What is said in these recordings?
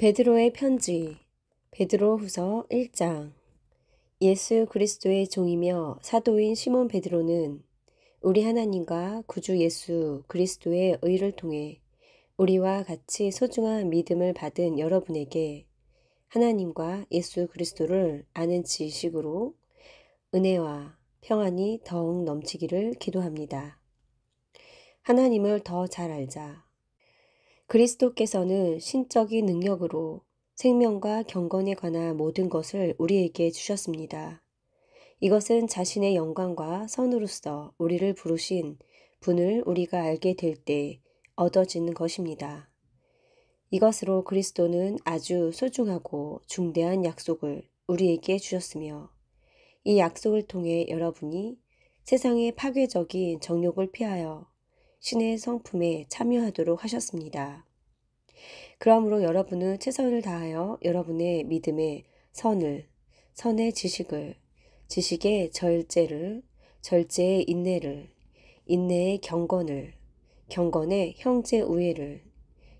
베드로의 편지, 베드로후서 1장. 예수 그리스도의 종이며 사도인 시몬 베드로는 우리 하나님과 구주 예수 그리스도의 의를 통해 우리와 같이 소중한 믿음을 받은 여러분에게 하나님과 예수 그리스도를 아는 지식으로 은혜와 평안이 더욱 넘치기를 기도합니다. 하나님을 더 잘 알자. 그리스도께서는 신적인 능력으로 생명과 경건에 관한 모든 것을 우리에게 주셨습니다. 이것은 자신의 영광과 선으로서 우리를 부르신 분을 우리가 알게 될 때 얻어지는 것입니다. 이것으로 그리스도는 아주 소중하고 중대한 약속을 우리에게 주셨으며 이 약속을 통해 여러분이 세상의 파괴적인 정욕을 피하여 신의 성품에 참여하도록 하셨습니다. 그러므로 여러분은 최선을 다하여 여러분의 믿음의 선의 지식을, 지식의 절제를, 절제의 인내를, 인내의 경건을, 경건의 형제 우애를,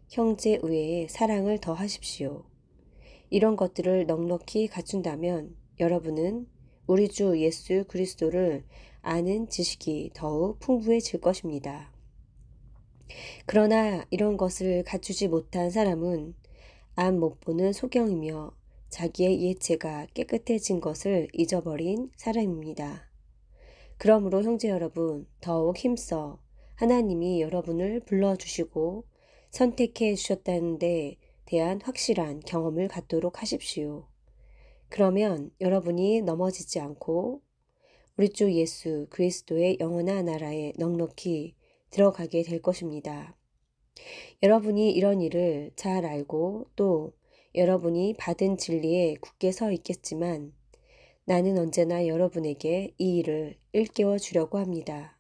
형제 우애의 사랑을 더하십시오. 이런 것들을 넉넉히 갖춘다면 여러분은 우리 주 예수 그리스도를 아는 지식이 더욱 풍부해질 것입니다. 그러나 이런 것을 갖추지 못한 사람은 앞 못 보는 소경이며 자기의 이해체가 깨끗해진 것을 잊어버린 사람입니다. 그러므로 형제 여러분, 더욱 힘써 하나님이 여러분을 불러주시고 선택해 주셨다는 데 대한 확실한 경험을 갖도록 하십시오. 그러면 여러분이 넘어지지 않고 우리 주 예수 그리스도의 영원한 나라에 넉넉히 들어가게 될 것입니다. 여러분이 이런 일을 잘 알고 또 여러분이 받은 진리에 굳게 서 있겠지만 나는 언제나 여러분에게 이 일을 일깨워 주려고 합니다.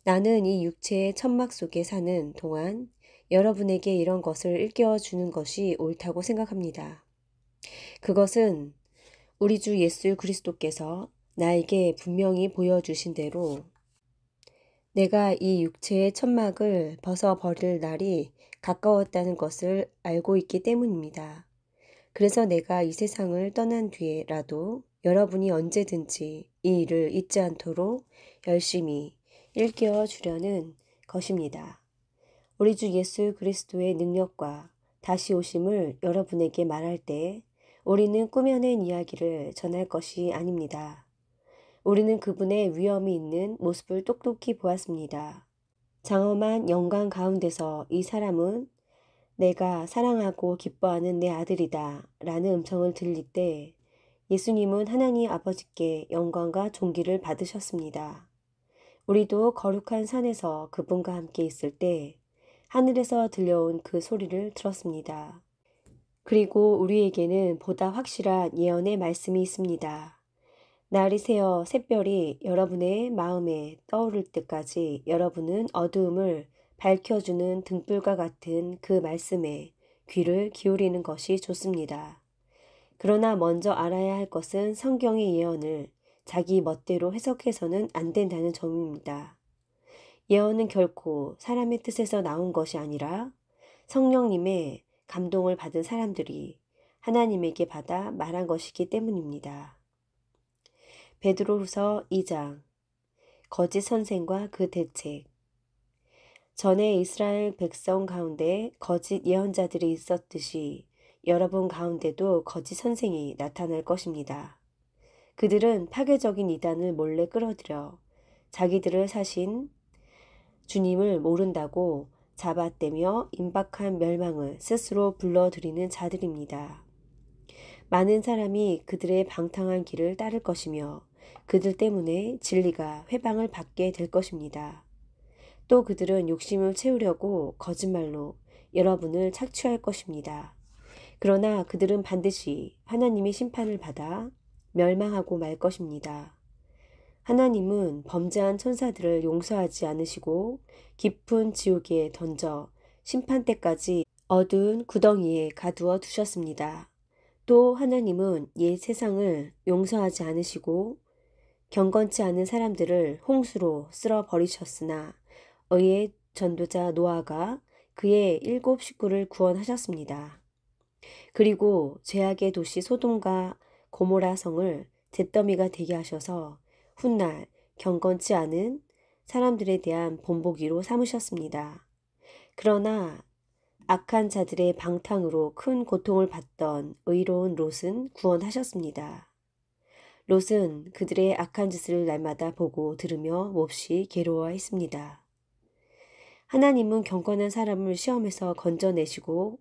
나는 이 육체의 천막 속에 사는 동안 여러분에게 이런 것을 일깨워 주는 것이 옳다고 생각합니다. 그것은 우리 주 예수 그리스도께서 나에게 분명히 보여주신 대로 내가 이 육체의 천막을 벗어버릴 날이 가까웠다는 것을 알고 있기 때문입니다. 그래서 내가 이 세상을 떠난 뒤에라도 여러분이 언제든지 이 일을 잊지 않도록 열심히 일깨워 주려는 것입니다. 우리 주 예수 그리스도의 능력과 다시 오심을 여러분에게 말할 때 우리는 꾸며낸 이야기를 전할 것이 아닙니다. 우리는 그분의 위엄이 있는 모습을 똑똑히 보았습니다. 장엄한 영광 가운데서 이 사람은 내가 사랑하고 기뻐하는 내 아들이다 라는 음성을 들릴 때 예수님은 하나님 아버지께 영광과 존귀를 받으셨습니다. 우리도 거룩한 산에서 그분과 함께 있을 때 하늘에서 들려온 그 소리를 들었습니다. 그리고 우리에게는 보다 확실한 예언의 말씀이 있습니다. 날이 새어 샛별이 여러분의 마음에 떠오를 때까지 여러분은 어두움을 밝혀주는 등불과 같은 그 말씀에 귀를 기울이는 것이 좋습니다. 그러나 먼저 알아야 할 것은 성경의 예언을 자기 멋대로 해석해서는 안 된다는 점입니다. 예언은 결코 사람의 뜻에서 나온 것이 아니라 성령님의 감동을 받은 사람들이 하나님에게 받아 말한 것이기 때문입니다. 베드로후서 2장 거짓 선생과 그 대책. 전에 이스라엘 백성 가운데 거짓 예언자들이 있었듯이 여러분 가운데도 거짓 선생이 나타날 것입니다. 그들은 파괴적인 이단을 몰래 끌어들여 자기들을 사신 주님을 모른다고 잡아떼며 임박한 멸망을 스스로 불러들이는 자들입니다. 많은 사람이 그들의 방탕한 길을 따를 것이며 그들 때문에 진리가 회방을 받게 될 것입니다. 또 그들은 욕심을 채우려고 거짓말로 여러분을 착취할 것입니다. 그러나 그들은 반드시 하나님의 심판을 받아 멸망하고 말 것입니다. 하나님은 범죄한 천사들을 용서하지 않으시고 깊은 지옥에 던져 심판 때까지 어두운 구덩이에 가두어 두셨습니다. 또 하나님은 옛 세상을 용서하지 않으시고 경건치 않은 사람들을 홍수로 쓸어 버리셨으나 의의 전도자 노아가 그의 7 식구를 구원하셨습니다. 그리고 죄악의 도시 소돔과 고모라 성을 잿더미가 되게 하셔서 훗날 경건치 않은 사람들에 대한 본보기로 삼으셨습니다. 그러나 악한 자들의 방탕으로 큰 고통을 받던 의로운 롯은 구원하셨습니다. 롯은 그들의 악한 짓을 날마다 보고 들으며 몹시 괴로워했습니다. 하나님은 경건한 사람을 시험에서 건져내시고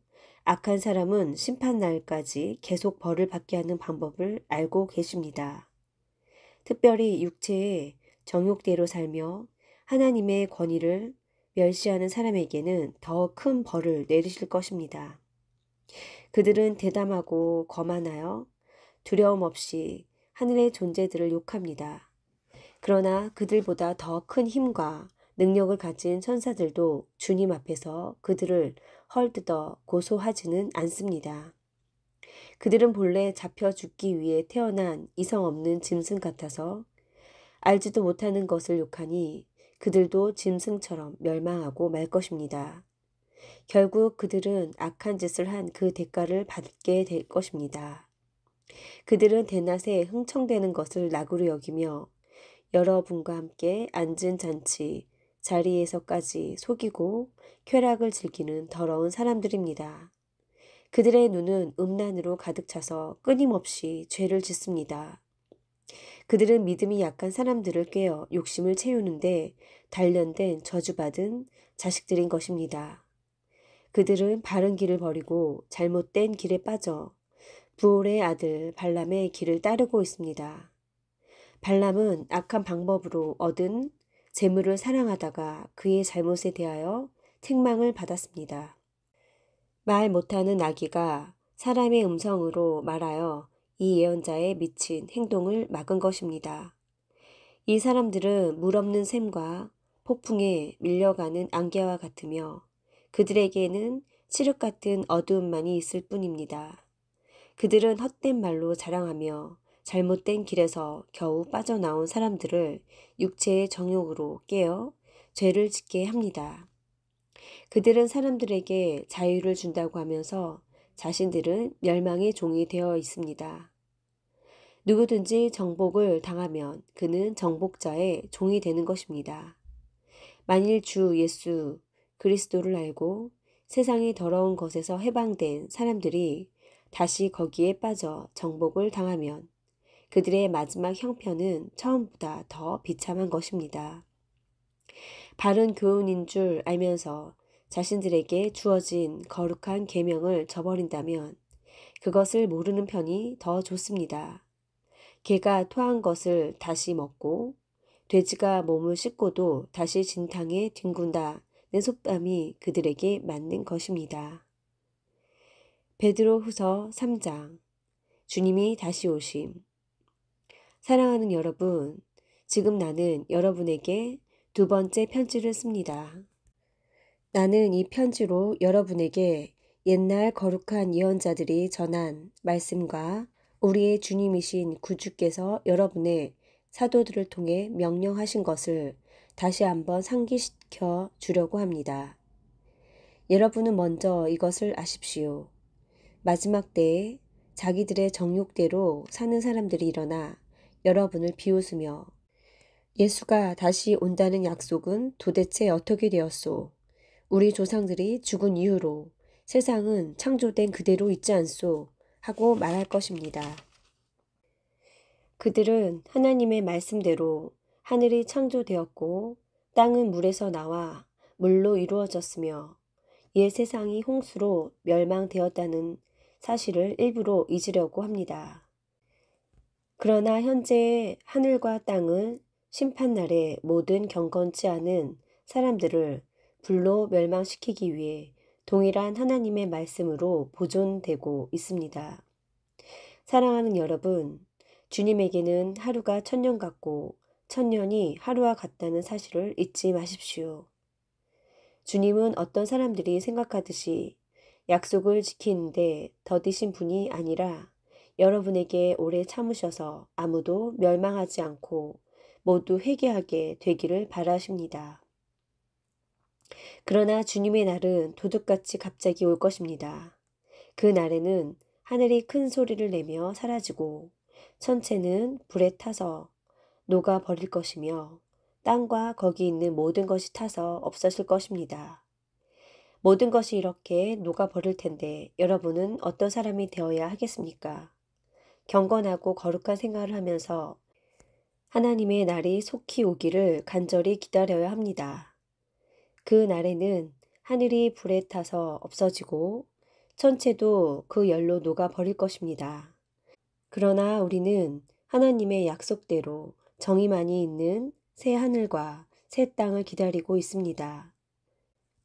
악한 사람은 심판날까지 계속 벌을 받게 하는 방법을 알고 계십니다. 특별히 육체의 정욕대로 살며 하나님의 권위를 멸시하는 사람에게는 더 큰 벌을 내리실 것입니다. 그들은 대담하고 거만하여 두려움 없이 하늘의 존재들을 욕합니다. 그러나 그들보다 더 큰 힘과 능력을 가진 천사들도 주님 앞에서 그들을 헐뜯어 고소하지는 않습니다. 그들은 본래 잡혀 죽기 위해 태어난 이성 없는 짐승 같아서 알지도 못하는 것을 욕하니 그들도 짐승처럼 멸망하고 말 것입니다. 결국 그들은 악한 짓을 한 그 대가를 받게 될 것입니다. 그들은 대낮에 흥청대는 것을 낙으로 여기며 여러분과 함께 앉은 잔치, 자리에서까지 속이고 쾌락을 즐기는 더러운 사람들입니다. 그들의 눈은 음란으로 가득 차서 끊임없이 죄를 짓습니다. 그들은 믿음이 약한 사람들을 꿰어 욕심을 채우는데 단련된 저주받은 자식들인 것입니다. 그들은 바른 길을 버리고 잘못된 길에 빠져 부올의 아들 발람의 길을 따르고 있습니다. 발람은 악한 방법으로 얻은 재물을 사랑하다가 그의 잘못에 대하여 책망을 받았습니다. 말 못하는 아기가 사람의 음성으로 말하여 이 예언자의 미친 행동을 막은 것입니다. 이 사람들은 물 없는 샘과 폭풍에 밀려가는 안개와 같으며 그들에게는 칠흑 같은 어두움만이 있을 뿐입니다. 그들은 헛된 말로 자랑하며 잘못된 길에서 겨우 빠져나온 사람들을 육체의 정욕으로 깨어 죄를 짓게 합니다. 그들은 사람들에게 자유를 준다고 하면서 자신들은 멸망의 종이 되어 있습니다. 누구든지 정복을 당하면 그는 정복자의 종이 되는 것입니다. 만일 주 예수 그리스도를 알고 세상의 더러운 것에서 해방된 사람들이 다시 거기에 빠져 정복을 당하면 그들의 마지막 형편은 처음보다 더 비참한 것입니다. 바른 교훈인 줄 알면서 자신들에게 주어진 거룩한 계명을 저버린다면 그것을 모르는 편이 더 좋습니다. 개가 토한 것을 다시 먹고 돼지가 몸을 씻고도 다시 진탕에 뒹군다는 속담이 그들에게 맞는 것입니다. 베드로후서 3장 주님이 다시 오심. 사랑하는 여러분, 지금 나는 여러분에게 두 번째 편지를 씁니다. 나는 이 편지로 여러분에게 옛날 거룩한 예언자들이 전한 말씀과 우리의 주님이신 구주께서 여러분의 사도들을 통해 명령하신 것을 다시 한번 상기시켜 주려고 합니다. 여러분은 먼저 이것을 아십시오. 마지막 때에 자기들의 정욕대로 사는 사람들이 일어나 여러분을 비웃으며 예수가 다시 온다는 약속은 도대체 어떻게 되었소? 우리 조상들이 죽은 이후로 세상은 창조된 그대로 있지 않소? 하고 말할 것입니다. 그들은 하나님의 말씀대로 하늘이 창조되었고 땅은 물에서 나와 물로 이루어졌으며 옛 세상이 홍수로 멸망되었다는 사실을 일부러 잊으려고 합니다. 그러나 현재의 하늘과 땅은 심판날에 모든 경건치 않은 사람들을 불로 멸망시키기 위해 동일한 하나님의 말씀으로 보존되고 있습니다. 사랑하는 여러분, 주님에게는 하루가 천년 같고 천년이 하루와 같다는 사실을 잊지 마십시오. 주님은 어떤 사람들이 생각하듯이 약속을 지키는데 더디신 분이 아니라 여러분에게 오래 참으셔서 아무도 멸망하지 않고 모두 회개하게 되기를 바라십니다. 그러나 주님의 날은 도둑같이 갑자기 올 것입니다. 그 날에는 하늘이 큰 소리를 내며 사라지고 천체는 불에 타서 녹아 버릴 것이며 땅과 거기 있는 모든 것이 타서 없어질 것입니다. 모든 것이 이렇게 녹아 버릴 텐데 여러분은 어떤 사람이 되어야 하겠습니까? 경건하고 거룩한 생활을 하면서 하나님의 날이 속히 오기를 간절히 기다려야 합니다. 그 날에는 하늘이 불에 타서 없어지고 천체도 그 열로 녹아 버릴 것입니다. 그러나 우리는 하나님의 약속대로 정의만이 있는 새 하늘과 새 땅을 기다리고 있습니다.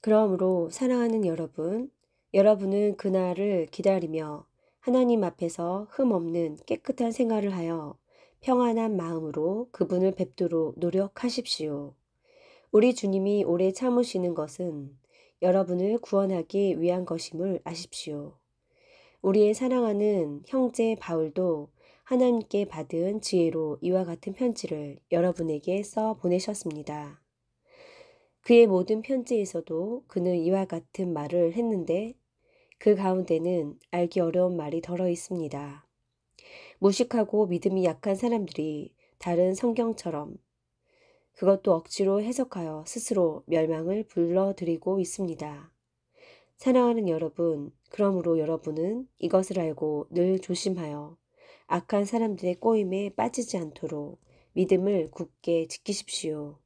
그러므로 사랑하는 여러분, 여러분은 그날을 기다리며 하나님 앞에서 흠없는 깨끗한 생활을 하여 평안한 마음으로 그분을 뵙도록 노력하십시오. 우리 주님이 오래 참으시는 것은 여러분을 구원하기 위한 것임을 아십시오. 우리의 사랑하는 형제 바울도 하나님께 받은 지혜로 이와 같은 편지를 여러분에게 써 보내셨습니다. 그의 모든 편지에서도 그는 이와 같은 말을 했는데 그 가운데는 알기 어려운 말이 들어 있습니다. 무식하고 믿음이 약한 사람들이 다른 성경처럼 그것도 억지로 해석하여 스스로 멸망을 불러들이고 있습니다. 사랑하는 여러분, 그러므로 여러분은 이것을 알고 늘 조심하여 악한 사람들의 꼬임에 빠지지 않도록 믿음을 굳게 지키십시오.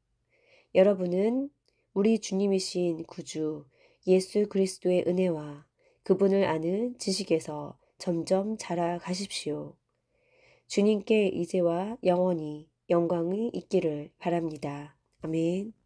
여러분은 우리 주님이신 구주 예수 그리스도의 은혜와 그분을 아는 지식에서 점점 자라가십시오. 주님께 이제와 영원히 영광이 있기를 바랍니다. 아멘.